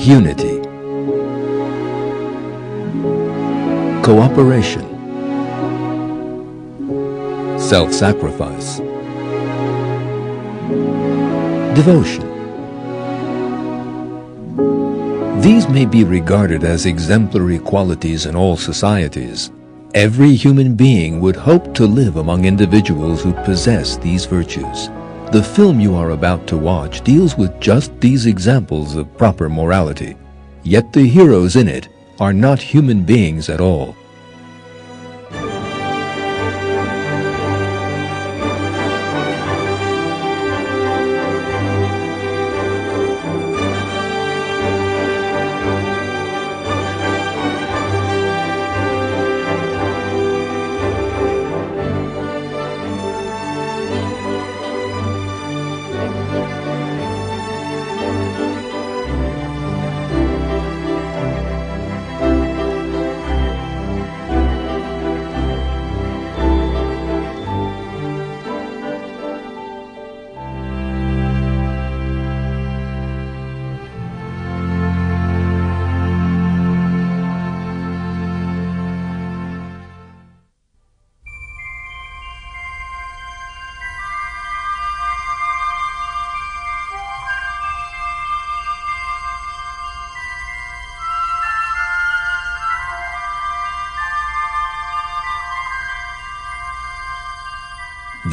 unity, cooperation, self-sacrifice, devotion. These may be regarded as exemplary qualities in all societies. Every human being would hope to live among individuals who possess these virtues. The film you are about to watch deals with just these examples of proper morality. Yet the heroes in it are not human beings at all.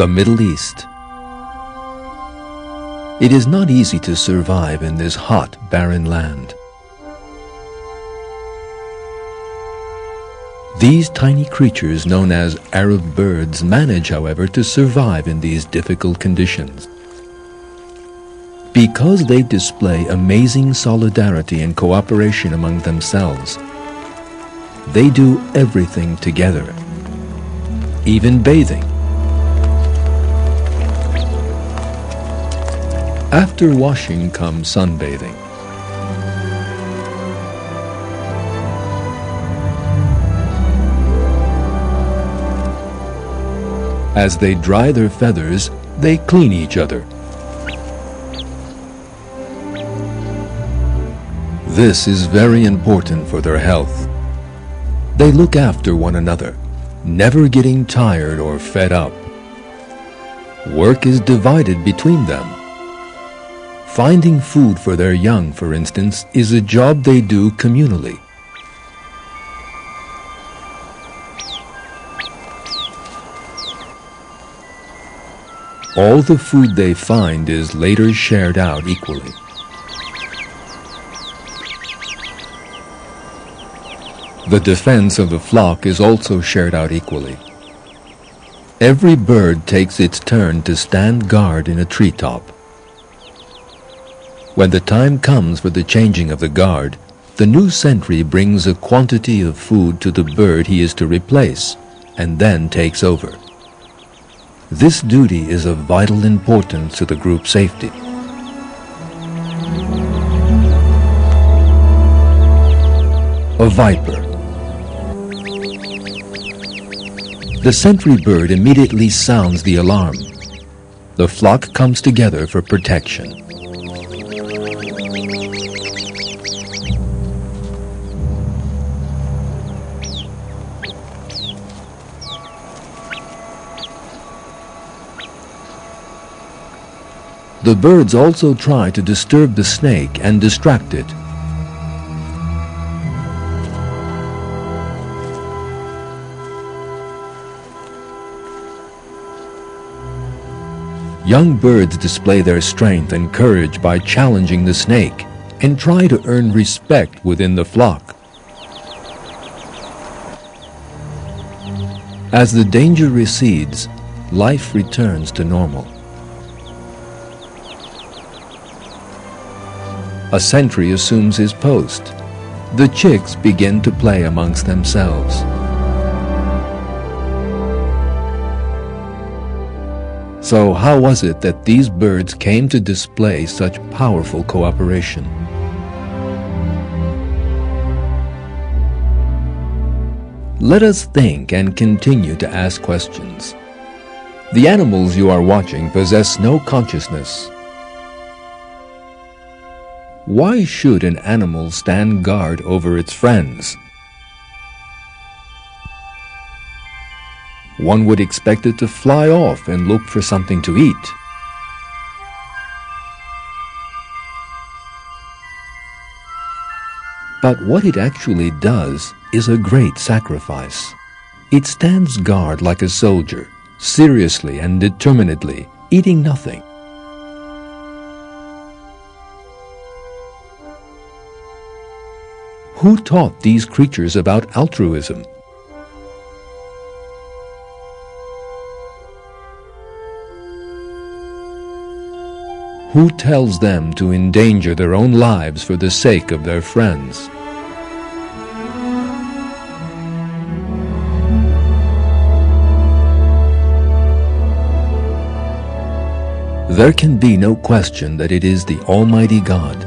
The Middle East. It is not easy to survive in this hot, barren land. These tiny creatures known as Arab birds manage, however, to survive in these difficult conditions. Because they display amazing solidarity and cooperation among themselves, they do everything together, even bathing. After washing comes sunbathing. As they dry their feathers, they clean each other. This is very important for their health. They look after one another, never getting tired or fed up. Work is divided between them. Finding food for their young, for instance, is a job they do communally. All the food they find is later shared out equally. The defense of the flock is also shared out equally. Every bird takes its turn to stand guard in a treetop. When the time comes for the changing of the guard, the new sentry brings a quantity of food to the bird he is to replace, and then takes over. This duty is of vital importance to the group's safety. A viper. The sentry bird immediately sounds the alarm. The flock comes together for protection. The birds also try to disturb the snake and distract it. Young birds display their strength and courage by challenging the snake and try to earn respect within the flock. As the danger recedes, life returns to normal. A sentry assumes his post. The chicks begin to play amongst themselves. So how was it that these birds came to display such powerful cooperation? Let us think and continue to ask questions. The animals you are watching possess no consciousness. Why should an animal stand guard over its friends? One would expect it to fly off and look for something to eat. But what it actually does is a great sacrifice. It stands guard like a soldier, seriously and determinedly, eating nothing. Who taught these creatures about altruism? Who tells them to endanger their own lives for the sake of their friends? There can be no question that it is the Almighty God,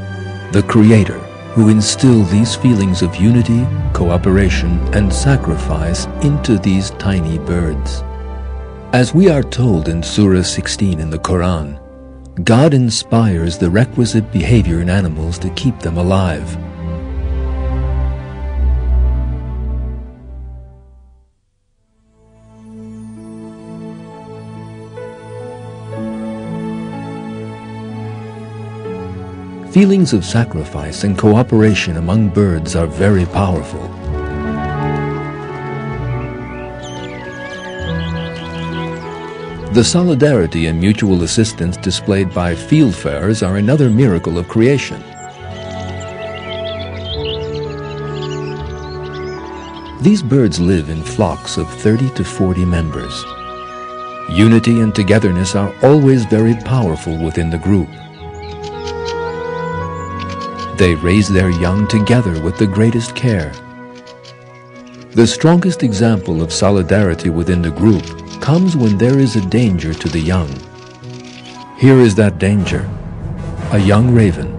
the Creator, who instilled these feelings of unity, cooperation, and sacrifice into these tiny birds. As we are told in Surah 16 in the Quran, God inspires the requisite behavior in animals to keep them alive. Feelings of sacrifice and cooperation among birds are very powerful. The solidarity and mutual assistance displayed by fieldfares are another miracle of creation. These birds live in flocks of 30 to 40 members. Unity and togetherness are always very powerful within the group. They raise their young together with the greatest care. The strongest example of solidarity within the group comes when there is a danger to the young. Here is that danger: a young raven.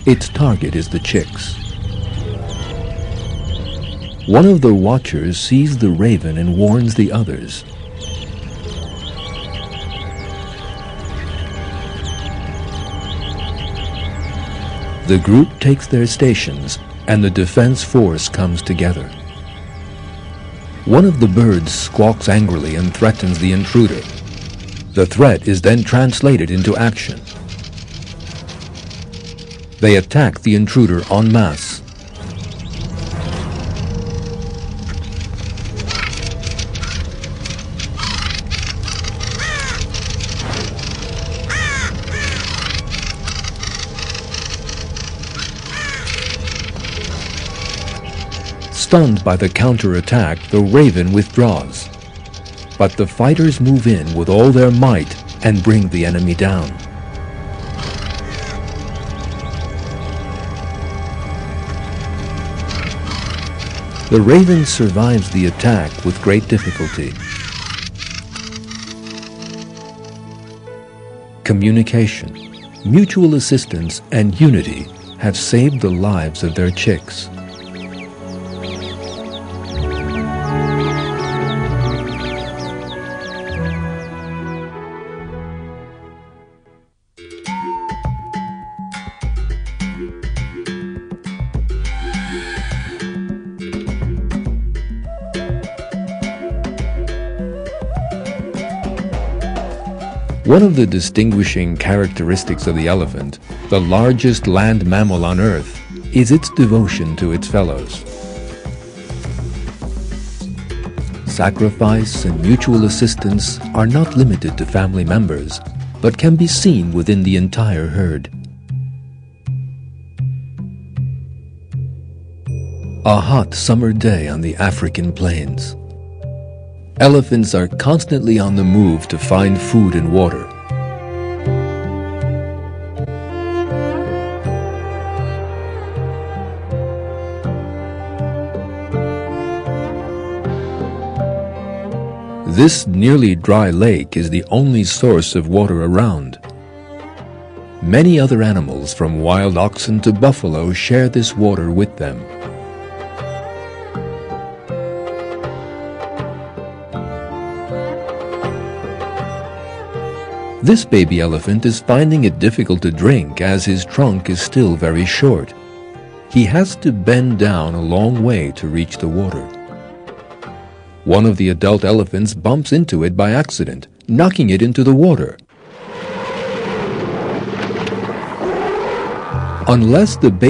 Its target is the chicks. One of the watchers sees the raven and warns the others. The group takes their stations, and the defense force comes together. One of the birds squawks angrily and threatens the intruder. The threat is then translated into action. They attack the intruder en masse. Stunned by the counterattack, the raven withdraws. But the fighters move in with all their might and bring the enemy down. The raven survives the attack with great difficulty. Communication, mutual assistance, and unity have saved the lives of their chicks. One of the distinguishing characteristics of the elephant, the largest land mammal on Earth, is its devotion to its fellows. Sacrifice and mutual assistance are not limited to family members, but can be seen within the entire herd. A hot summer day on the African plains. Elephants are constantly on the move to find food and water. This nearly dry lake is the only source of water around. Many other animals, from wild oxen to buffalo, share this water with them. This baby elephant is finding it difficult to drink as his trunk is still very short. He has to bend down a long way to reach the water. One of the adult elephants bumps into it by accident, knocking it into the water. Unless the baby